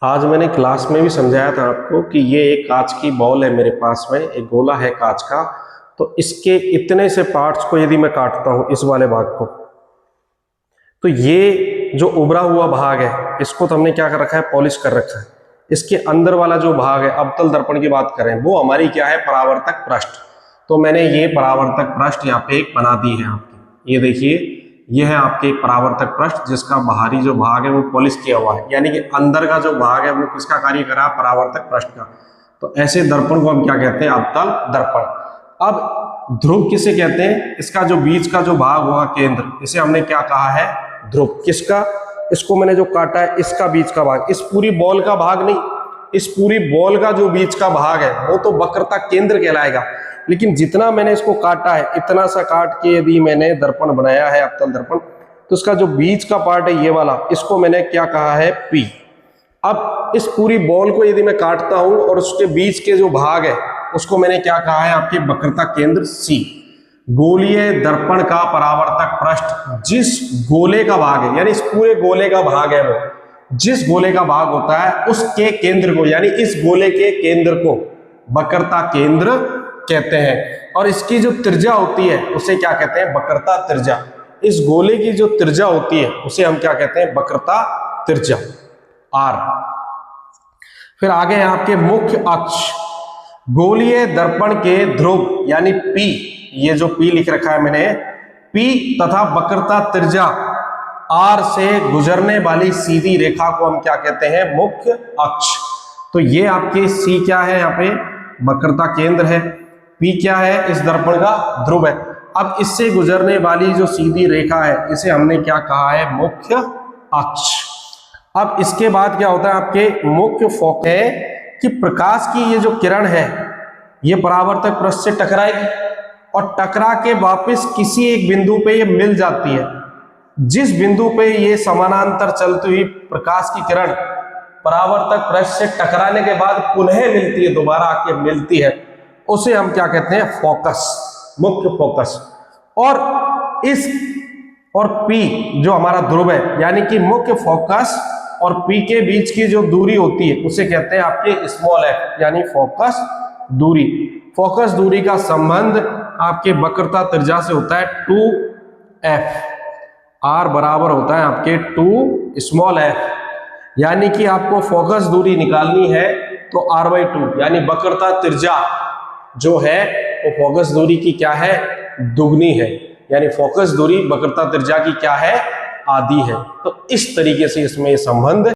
आज मैंने क्लास में भी समझाया था आपको कि ये एक कांच की बॉल है मेरे पास में, एक गोला है कांच का। तो इसके इतने से पार्ट्स को यदि मैं काटता हूं, इस वाले भाग को, तो ये जो उभरा हुआ भाग है इसको तो हमने क्या कर रखा है, पॉलिश कर रखा है। इसके अंदर वाला जो भाग है, अवतल दर्पण की बात करें, वो हमारी क्या है, परावर्तक पृष्ठ। तो मैंने ये परावर्तक पृष्ठ यहाँ पे एक बना दी है आपकी। ये देखिए, ये है आपके एक परावर्तक पृष्ठ जिसका बाहरी जो भाग है वो पॉलिश किया हुआ है, यानी कि अंदर का जो भाग है वो किसका कार्य कर रहा है, परावर्तक पृष्ठ का। तो ऐसे दर्पण को हम क्या कहते हैं, अवतल दर्पण। अब ध्रुव किसे कहते हैं, इसका जो बीच का जो भाग होगा केंद्र, इसे हमने क्या कहा है, ध्रुव। किसका, इसको मैंने जो काटा है इसका बीच का भाग, इस पूरी बॉल का भाग नहीं, इस पूरी बॉल का जो बीच का भाग है वो तो वक्रता केंद्र कहलाएगा। लेकिन जितना मैंने इसको काटा है, इतना सा काट के यदि मैंने दर्पण बनाया है, अवतल दर्पण, तो उसका जो बीच का पार्ट है ये वाला, इसको मैंने क्या कहा है, पी। अब इस पूरी बॉल को यदि मैं काटता हूं और उसके बीच के जो भाग है उसको मैंने क्या कहा है, आपके वक्रता केंद्र सी। गोलीय दर्पण का परावर्तक पृष्ठ जिस गोले का भाग है, यानी इस पूरे गोले का भाग है, वो जिस गोले का भाग होता है उसके केंद्र को, यानी इस गोले के केंद्र को वक्रता केंद्र कहते हैं। और इसकी जो त्रिज्या होती है उसे क्या कहते हैं, वक्रता त्रिज्या। इस गोले की जो त्रिज्या होती है उसे हम क्या कहते हैं, वक्रता त्रिज्या, आर। फिर आगे है आपके मुख्य अक्ष। गोलीय दर्पण के ध्रुव यानी पी, ये जो पी लिख रखा है मैंने, पी तथा वक्रता त्रिज्या आर से गुजरने वाली सीधी रेखा को हम क्या कहते हैं, मुख्य अक्ष। तो ये आपके सी क्या है, यहाँ पे वक्रता केंद्र है, पी क्या है, इस दर्पण का ध्रुव है। अब इससे गुजरने वाली जो सीधी रेखा है इसे हमने क्या कहा है, मुख्य अक्ष। अब इसके बाद क्या होता है, आपके मुख्य फोकस है कि प्रकाश की ये जो किरण है ये परावर्तक पृष्ठ से टकराएगी और टकरा के वापस किसी एक बिंदु पे ये मिल जाती है। जिस बिंदु पे ये समानांतर चलती हुई प्रकाश की किरण परावर्तक पृष्ठ से टकराने के बाद पुनः मिलती है, दोबारा आके मिलती है, उसे हम क्या कहते हैं, फोकस, मुख्य फोकस। और पी जो हमारा ध्रुव है, यानी कि मुख्य फोकस और पी के बीच की जो दूरी होती है उसे कहते हैं आपके स्मॉल एफ, यानी फोकस दूरी। फोकस दूरी का संबंध आपके वक्रता त्रिज्या से होता है 2f, r बराबर होता है आपके 2 स्मॉल f। यानी कि आपको फोकस दूरी निकालनी है तो r/2, यानी वक्रता त्रिज्या जो है वो फोकस दूरी की क्या है, दुगनी है, यानी फोकस दूरी वक्रता त्रिज्या की क्या है, आधी है। तो इस तरीके से इसमें संबंध